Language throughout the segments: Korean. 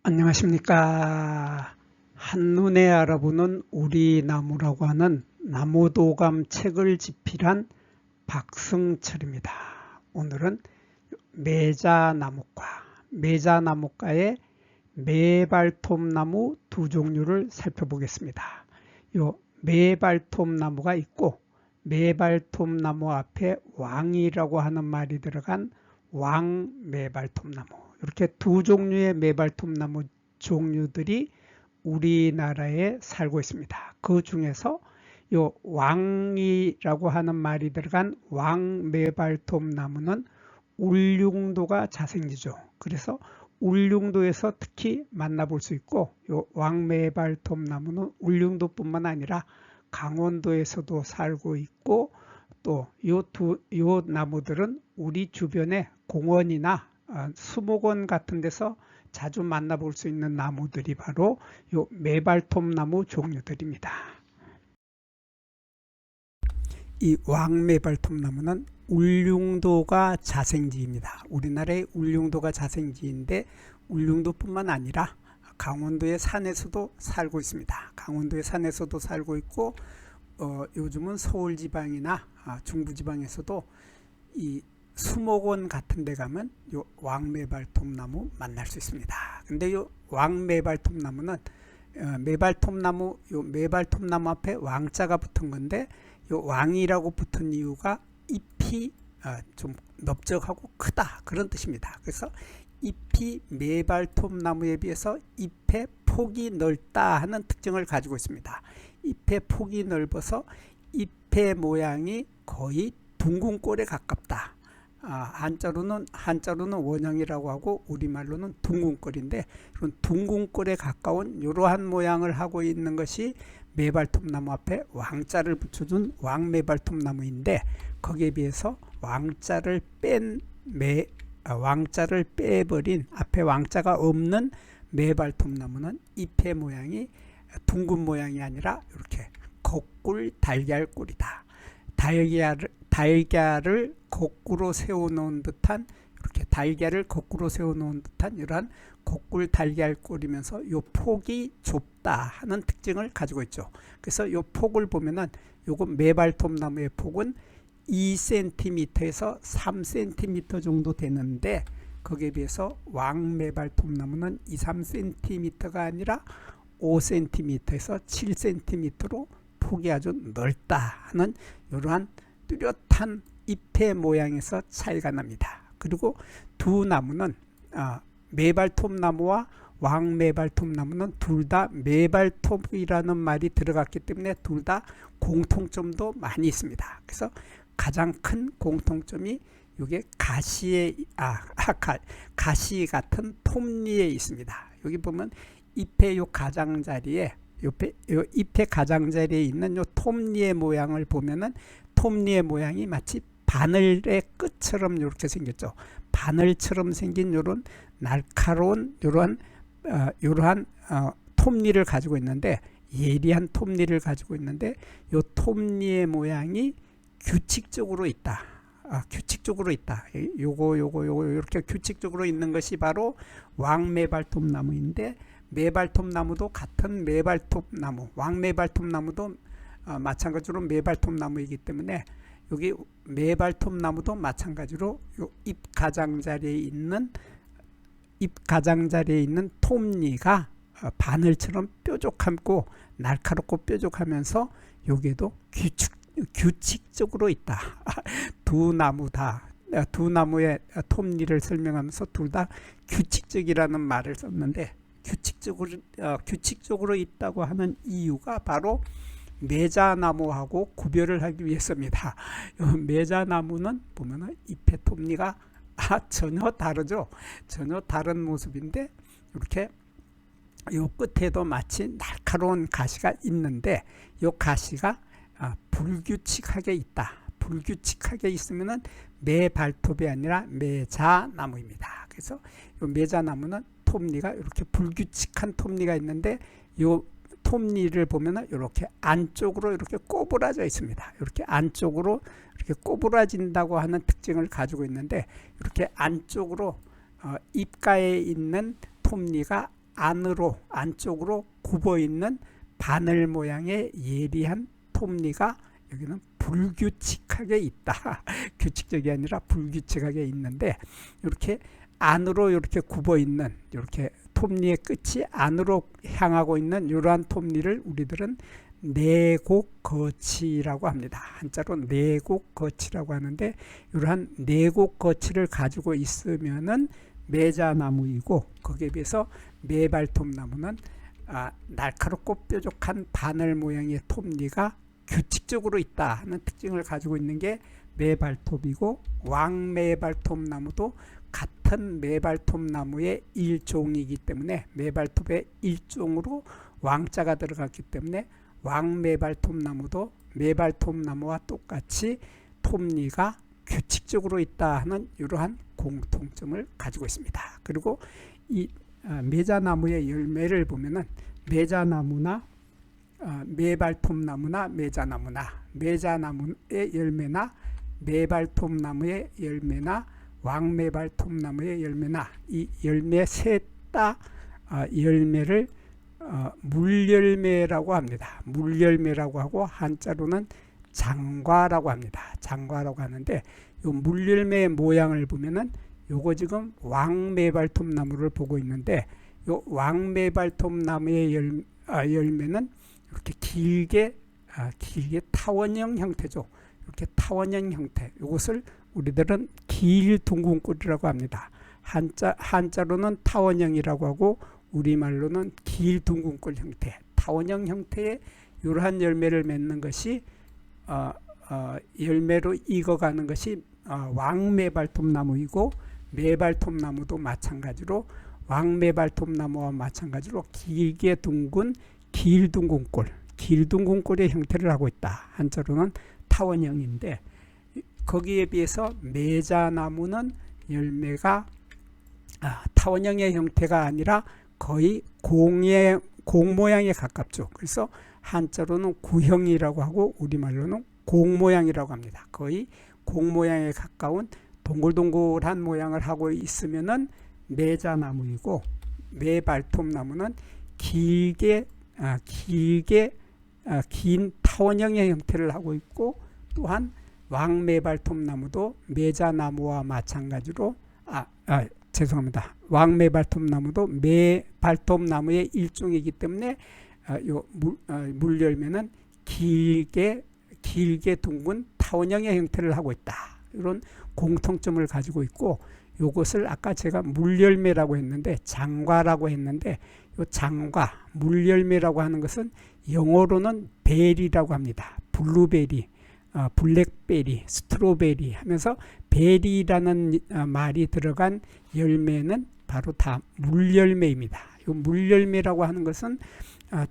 안녕하십니까. 한눈에 알아보는 우리 나무라고 하는 나무도감 책을 집필한 박승철입니다. 오늘은 매자나무과의 매발톱나무 두 종류를 살펴보겠습니다. 요 매발톱나무가 있고 매발톱나무 앞에 왕이라고 하는 말이 들어간 왕매발톱나무, 이렇게 두 종류의 매발톱나무 종류들이 우리나라에 살고 있습니다. 그 중에서 요 왕이라고 하는 말이 들어간 왕매발톱나무는 울릉도가 자생지죠. 그래서 울릉도에서 특히 만나볼 수 있고, 요 왕매발톱나무는 울릉도뿐만 아니라 강원도에서도 살고 있고, 또 요 나무들은 우리 주변의 공원이나 수목원 같은 데서 자주 만나볼 수 있는 나무들이 바로 요 매발톱나무 종류들입니다. 이 왕매발톱나무는 울릉도가 자생지입니다. 우리나라의 울릉도가 자생지인데, 울릉도뿐만 아니라 강원도의 산에서도 살고 있습니다. 강원도의 산에서도 살고 있고, 요즘은 서울지방이나 중부지방에서도 이 수목원 같은 데 가면 요 왕매발톱나무 만날 수 있습니다. 근데 요 왕매발톱나무는 매발톱나무 앞에 왕자가 붙은 건데, 요 왕이라고 붙은 이유가 잎이 좀 넓적하고 크다, 그런 뜻입니다. 그래서 잎이 매발톱나무에 비해서 잎의 폭이 넓다 하는 특징을 가지고 있습니다. 잎의 폭이 넓어서 잎의 모양이 거의 둥근꼴에 가깝다. 한자로는 원형이라고 하고 우리말로는 둥근꼴인데, 이런 둥근꼴에 가까운 이러한 모양을 하고 있는 것이 매발톱나무 앞에 왕자를 붙여준 왕매발톱나무인데, 거기에 비해서 왕자를 빼버린 앞에 왕자가 없는 매발톱나무는 잎의 모양이 둥근 모양이 아니라 이렇게 거꿀 달걀꼴이다. 달걀을 거꾸로 세워놓은 듯한, 이렇게 달걀을 거꾸로 세워놓은 듯한 이러한 거꿀 달걀꼴이면서 요 폭이 좁다 하는 특징을 가지고 있죠. 그래서 요 폭을 보면은 요거 매발톱나무의 폭은 2cm에서 3cm 정도 되는데, 거기에 비해서 왕매발톱나무는 2, 3cm가 아니라 5cm에서 7cm로 폭이 아주 넓다 하는 이러한 뚜렷한 잎의 모양에서 차이가 납니다. 그리고 두 나무는 매발톱나무와 왕매발톱나무는 둘 다 매발톱이라는 말이 들어갔기 때문에 둘 다 공통점도 많이 있습니다. 그래서 가장 큰 공통점이 이게 가시 같은 톱니에 있습니다. 여기 보면 잎의 요 가장자리에 잎의 가장자리에 있는 요 톱니의 모양을 보면은, 톱니의 모양이 마치 바늘의 끝처럼 이렇게 생겼죠. 바늘처럼 생긴 요런 날카로운 이러한 톱니를 가지고 있는데, 예리한 톱니를 가지고 있는데, 요 톱니의 모양이 규칙적으로 있다. 요거 이렇게 규칙적으로 있는 것이 바로 왕매발톱나무인데, 매발톱나무도 같은 매발톱나무, 왕매발톱나무도 마찬가지로 매발톱나무이기 때문에, 여기 매발톱나무도 마찬가지로 요 잎 가장자리에 있는 톱니가 바늘처럼 뾰족하고 날카롭고 뾰족하면서 여기에도 규칙적으로 있다. 두 나무의 톱니를 설명하면서 둘 다 규칙적이라는 말을 썼는데, 규칙적으로 있다고 하는 이유가 바로 매자나무하고 구별을 하기 위해서입니다. 매자나무는 보면은 잎의 톱니가 전혀 다르죠. 전혀 다른 모습인데, 이렇게 요 끝에도 마치 날카로운 가시가 있는데, 요 가시가 불규칙하게 있다. 불규칙하게 있으면은 매발톱이 아니라 매자나무입니다. 그래서 요 매자나무는 톱니가 이렇게 불규칙한 톱니가 있는데, 요 톱니를 보면은 이렇게 안쪽으로 이렇게 꼬부라져 있습니다. 이렇게 안쪽으로 이렇게 꼬부라진다고 하는 특징을 가지고 있는데, 이렇게 안쪽으로 입가에 있는 톱니가 안쪽으로 굽어 있는 바늘 모양의 예리한 톱니가 여기는 불규칙하게 있다. 규칙적이 아니라 불규칙하게 있는데 이렇게 안으로 이렇게 굽어 있는 이렇게 톱니의 끝이 안으로 향하고 있는 이러한 톱니를 우리들은 내곡거치라고 합니다. 한자로 내곡거치라고 하는데 이러한 내곡거치를 가지고 있으면은 매자나무이고 거기에 비해서 매발톱나무는 날카롭고 뾰족한 바늘 모양의 톱니가 규칙적으로 있다 하는 특징을 가지고 있는 게 매발톱이고 왕매발톱나무도 같은 매발톱나무의 일종이기 때문에 매발톱의 일종으로 왕자가 들어갔기 때문에 왕매발톱나무도 매발톱나무와 똑같이 톱니가 규칙적으로 있다 하는 이러한 공통점을 가지고 있습니다. 그리고 이 매자나무의 열매를 보면은 매자나무나 매발톱나무나 매자나무의 열매나 매발톱나무의 열매나 왕매발톱나무의 열매나 이 열매 셋 다 열매를 물열매라고 합니다. 물열매라고 하고 한자로는 장과라고 합니다. 장과라고 하는데 이 물열매의 모양을 보면은 요거 지금 왕매발톱나무를 보고 있는데 요 왕매발톱나무의 열매는 이렇게 길게 타원형 형태죠. 이렇게 타원형 형태. 이것을 우리들은 길둥근꼴이라고 합니다. 한자로는 타원형이라고 하고 우리말로는 길둥근꼴 형태, 타원형 형태의 이러한 열매를 맺는 것이 열매로 익어가는 것이 왕매발톱나무이고 매발톱나무도 마찬가지로 왕매발톱나무와 마찬가지로 길게 둥근 길둥근꼴의 형태를 하고 있다. 한자로는 타원형인데 거기에 비해서 매자나무는 열매가 타원형의 형태가 아니라 거의 공 모양에 가깝죠. 그래서 한자로는 구형이라고 하고 우리말로는 공 모양이라고 합니다. 거의 공 모양에 가까운 동글동글한 모양을 하고 있으면은 매자나무이고 매발톱나무는 긴 타원형의 형태를 하고 있고 또한 왕매발톱나무도 매자나무와 마찬가지로 죄송합니다. 왕매발톱나무도 매발톱나무의 일종이기 때문에 물열매는 길게 둥근 타원형의 형태를 하고 있다. 이런 공통점을 가지고 있고 이것을 아까 제가 물열매라고 했는데 장과라고 했는데 이 장과 물열매라고 하는 것은 영어로는 베리라고 합니다. 블루베리, 블랙베리, 스트로베리 하면서 베리라는 말이 들어간 열매는 바로 다 물열매입니다. 이 물열매라고 하는 것은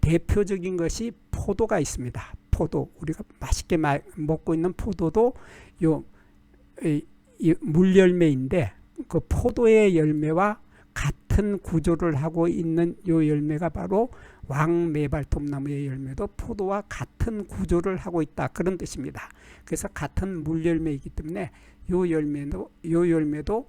대표적인 것이 포도가 있습니다. 포도, 우리가 맛있게 먹고 있는 포도도 이 물열매인데 그 포도의 열매와 같은 구조를 하고 있는 이 열매가 바로 왕매발톱나무의 열매도 포도와 같은 구조를 하고 있다. 그런 뜻입니다. 그래서 같은 물열매이기 때문에 이 열매도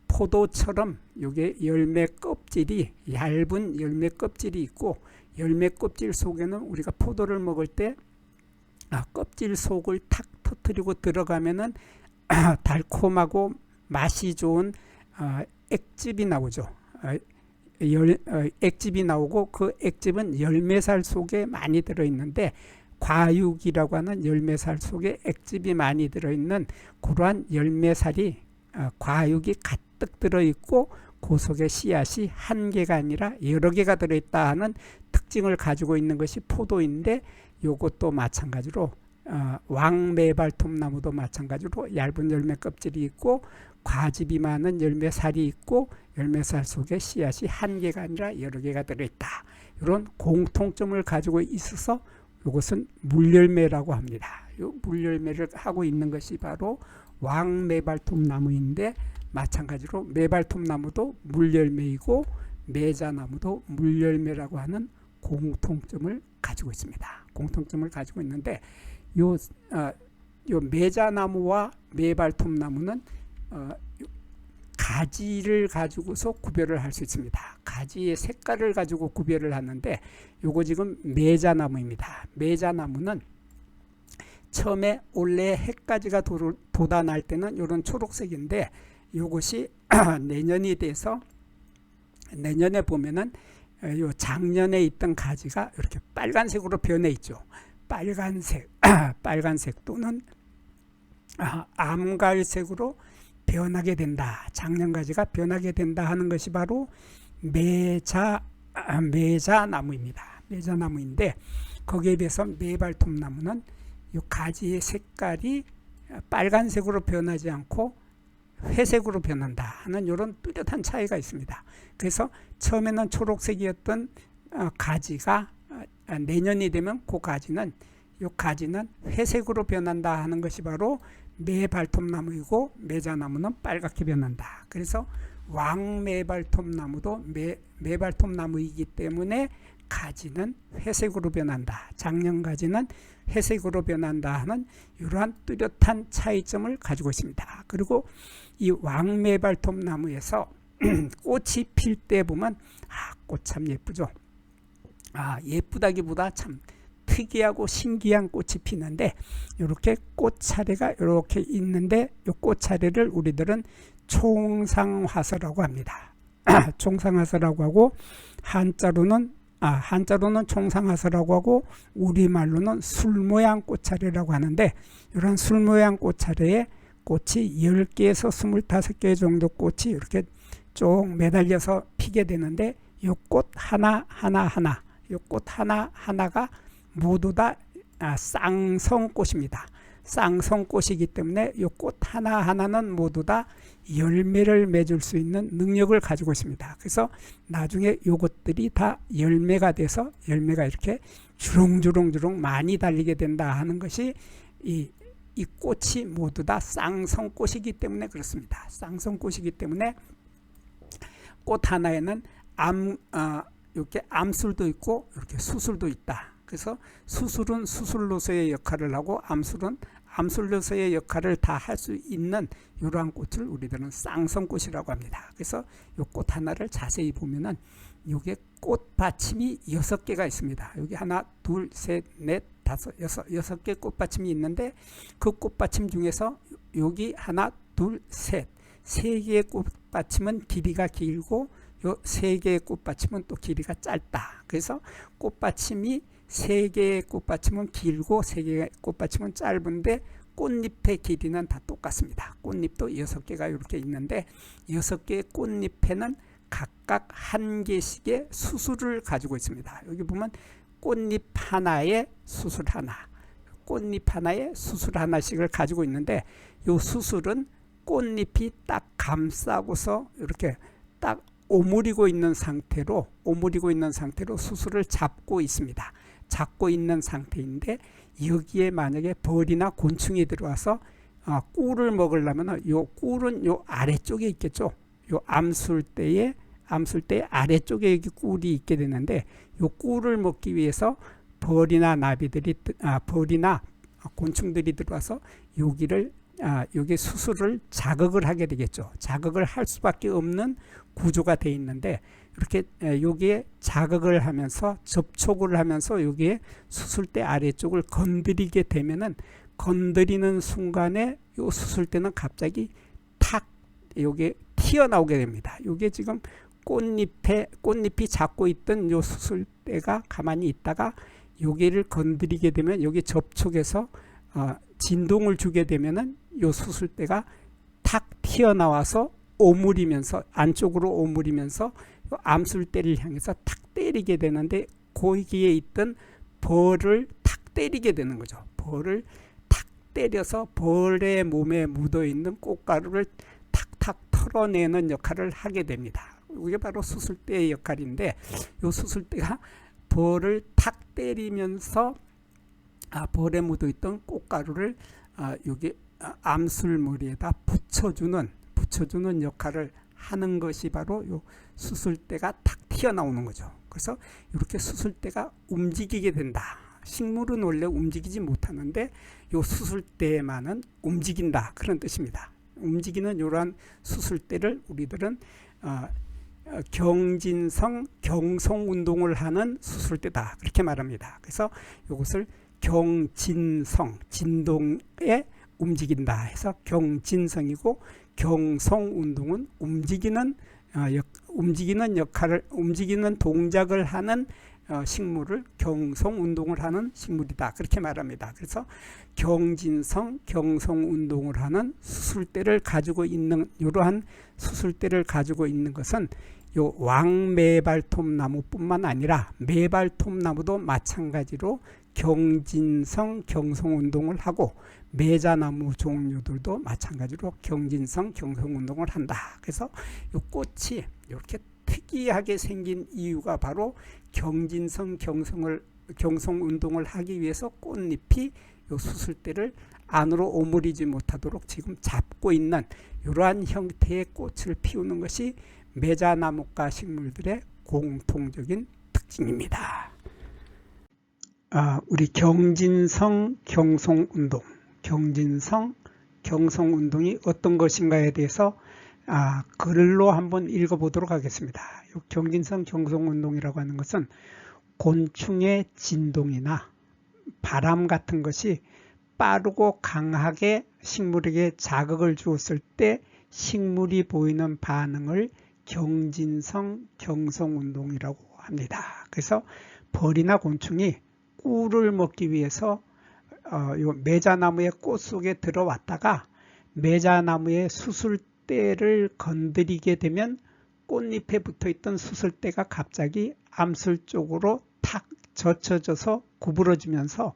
포도처럼 이게 열매 껍질이 얇은 열매 껍질이 있고 열매 껍질 속에는 우리가 포도를 먹을 때 껍질 속을 탁 터뜨리고 들어가면은 달콤하고 맛이 좋은 액즙이 나오죠. 액즙이 나오고 그 액즙은 열매살 속에 많이 들어있는데 과육이라고 하는 열매살 속에 액즙이 많이 들어있는 그러한 열매살이 과육이 가득 들어있고 그 속에 씨앗이 한 개가 아니라 여러 개가 들어있다 하는 특징을 가지고 있는 것이 포도인데 이것도 마찬가지로 왕매발톱나무도 마찬가지로 얇은 열매 껍질이 있고 과즙이 많은 열매살이 있고 열매살 속에 씨앗이 한 개가 아니라 여러 개가 들어있다. 이런 공통점을 가지고 있어서 이것은 물열매라고 합니다. 이 물열매를 하고 있는 것이 바로 왕매발톱나무인데 마찬가지로 매발톱나무도 물열매이고 매자나무도 물열매라고 하는 공통점을 가지고 있습니다. 공통점을 가지고 있는데 요 매자나무와 매발톱나무는 가지를 가지고서 구별을 할 수 있습니다. 가지의 색깔을 가지고 구별을 하는데 요거 지금 매자나무입니다. 매자나무는 처음에 원래 해가지가 돋아날 때는 이런 초록색인데 요것이 내년이 돼서 내년에 보면은 요 작년에 있던 가지가 이렇게 빨간색으로 변해 있죠. 빨간색, 빨간색 또는 암갈색으로 변하게 된다. 작년 가지가 변하게 된다 하는 것이 바로 매자나무입니다. 매자나무인데 거기에 비해서 매발톱나무는 이 가지의 색깔이 빨간색으로 변하지 않고 회색으로 변한다 하는 이런 뚜렷한 차이가 있습니다. 그래서 처음에는 초록색이었던 가지가 내년이 되면 그 가지는 이 가지는 회색으로 변한다 하는 것이 바로 매발톱나무이고 매자나무는 빨갛게 변한다. 그래서 왕매발톱나무도 매발톱나무이기 때문에 가지는 회색으로 변한다. 작년 가지는 회색으로 변한다 하는 이러한 뚜렷한 차이점을 가지고 있습니다. 그리고 이 왕매발톱나무에서 꽃이 필 때 보면 꽃 참 예쁘죠. 예쁘다기보다 참 특이하고 신기한 꽃이 피는데 이렇게 꽃 차례가 이렇게 있는데 이 꽃 차례를 우리들은 총상화서라고 합니다. 총상화서라고 하고 한자로는 총상화서라고 하고 우리말로는 술모양 꽃차례라고 하는데 이런 술모양 꽃차례에 꽃이 10개에서 25개 정도 꽃이 이렇게 쭉 매달려서 피게 되는데 이 꽃 하나하나 이 꽃 하나하나가 모두 다 쌍성꽃입니다. 쌍성꽃이기 때문에 이 꽃 하나하나는 모두 다 열매를 맺을 수 있는 능력을 가지고 있습니다. 그래서 나중에 이것들이 다 열매가 돼서 열매가 이렇게 주렁주렁 많이 달리게 된다 하는 것이 이 꽃이 모두 다 쌍성꽃이기 때문에 그렇습니다. 쌍성꽃이기 때문에 꽃 하나에는 이렇게 암술도 있고 이렇게 수술도 있다. 그래서 수술은 수술로서의 역할을 하고 암술은 암술로서의 역할을 다 할 수 있는 이러한 꽃을 우리들은 쌍성꽃이라고 합니다. 그래서 이 꽃 하나를 자세히 보면은 이게 꽃받침이 6개가 있습니다. 여기 하나, 둘, 셋, 넷, 다섯, 여섯 개 꽃받침이 있는데 그 꽃받침 중에서 여기 하나, 둘, 셋, 3개의 꽃받침은 길이가 길고 요 3개의 꽃받침은 또 길이가 짧다. 그래서 꽃받침이 3개의 꽃받침은 길고 3개의 꽃받침은 짧은데 꽃잎의 길이는 다 똑같습니다. 꽃잎도 6개가 이렇게 있는데 6개의 꽃잎에는 각각 1개씩의 수술을 가지고 있습니다. 여기 보면 꽃잎 하나에 수술 하나, 꽃잎 하나에 수술 하나씩을 가지고 있는데 이 수술은 꽃잎이 딱 감싸고서 이렇게 딱 오므리고 있는 상태로 수술을 잡고 있습니다. 잡고 있는 상태인데 여기에 만약에 벌이나 곤충이 들어와서 꿀을 먹으려면 요 꿀은 요 아래쪽에 있겠죠. 요 암술대의 아래쪽에 여기 꿀이 있게 되는데 요 꿀을 먹기 위해서 벌이나 벌이나 곤충들이 들어와서 여기 수술을 자극을 하게 되겠죠. 자극을 할 수밖에 없는 구조가 되어 있는데 이렇게 여기에 자극을 하면서 접촉을 하면서 여기에 수술대 아래쪽을 건드리게 되면은 건드리는 순간에 이 수술대는 갑자기 탁 여기 튀어나오게 됩니다. 이게 지금 꽃잎이 잡고 있던 이 수술대가 가만히 있다가 여기를 건드리게 되면 여기 접촉해서 진동을 주게 되면은 이 수술대가 탁 튀어나와서 오므리면서 안쪽으로 오므리면서 암술대를 향해서 탁 때리게 되는데 거기에 있던 벌을 탁 때리게 되는 거죠. 벌을 탁 때려서 벌의 몸에 묻어있는 꽃가루를 탁탁 털어내는 역할을 하게 됩니다. 이게 바로 수술대의 역할인데 이 수술대가 벌을 탁 때리면서 벌에 묻어있던 꽃가루를 여기 암술머리에다 붙여주는 역할을 하는 것이 바로 요 수술대가 탁 튀어나오는 거죠. 그래서 이렇게 수술대가 움직이게 된다. 식물은 원래 움직이지 못하는데 요 수술대만은 움직인다. 그런 뜻입니다. 움직이는 이러한 수술대를 우리들은 경진성 경송 운동을 하는 수술대다 그렇게 말합니다. 그래서 이것을 경진성 진동에 움직인다 해서 경진성이고, 경송 운동은 움직이는 역할을 움직이는 동작을 하는 식물을 경송 운동을 하는 식물이다 그렇게 말합니다. 그래서 경진성 경송 운동을 하는 수술대를 가지고 있는 이러한 수술대를 가지고 있는 것은 요 왕매발톱나무뿐만 아니라 매발톱나무도 마찬가지로 경진성 경송 운동을 하고, 매자나무 종류들도 마찬가지로 경진성 경송 운동을 한다. 그래서 이 꽃이 이렇게 특이하게 생긴 이유가 바로 경진성 경송 운동을 하기 위해서 꽃잎이 이 수술대를 안으로 오므리지 못하도록 지금 잡고 있는 이러한 형태의 꽃을 피우는 것이 매자나무과 식물들의 공통적인 특징입니다. 우리 경진성 경송 운동, 경진성 경송 운동이 어떤 것인가에 대해서 글로 한번 읽어보도록 하겠습니다. 경진성 경송 운동이라고 하는 것은 곤충의 진동이나 바람 같은 것이 빠르고 강하게 식물에게 자극을 주었을 때 식물이 보이는 반응을 경진성 경송 운동이라고 합니다. 그래서 벌이나 곤충이 꿀을 먹기 위해서 요 매자나무의 꽃 속에 들어왔다가 매자나무의 수술대를 건드리게 되면 꽃잎에 붙어있던 수술대가 갑자기 암술 쪽으로 탁 젖혀져서 구부러지면서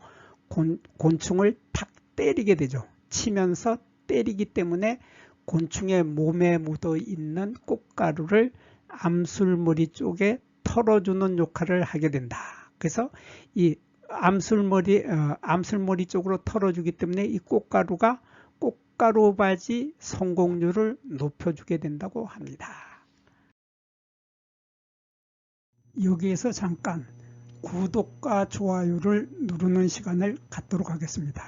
곤충을 탁 때리게 되죠. 치면서 때리기 때문에 곤충의 몸에 묻어 있는 꽃가루를 암술머리 쪽에 털어주는 역할을 하게 된다. 그래서 이 암술머리 쪽으로 털어주기 때문에 이 꽃가루가 꽃가루 바지 성공률을 높여주게 된다고 합니다. 여기에서 잠깐 구독과 좋아요를 누르는 시간을 갖도록 하겠습니다.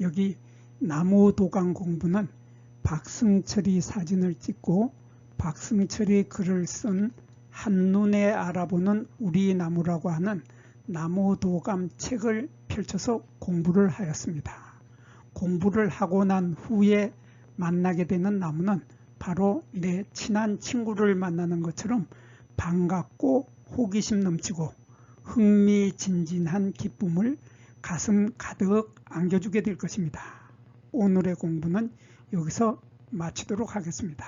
여기 나무도감 공부는 박승철이 사진을 찍고 박승철이 글을 쓴 한눈에 알아보는 우리 나무라고 하는 나무도감 책을 펼쳐서 공부를 하였습니다. 공부를 하고 난 후에 만나게 되는 나무는 바로 내 친한 친구를 만나는 것처럼 반갑고 호기심 넘치고 흥미진진한 기쁨을 가슴 가득 안겨주게 될 것입니다. 오늘의 공부는 여기서 마치도록 하겠습니다.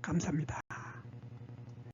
감사합니다.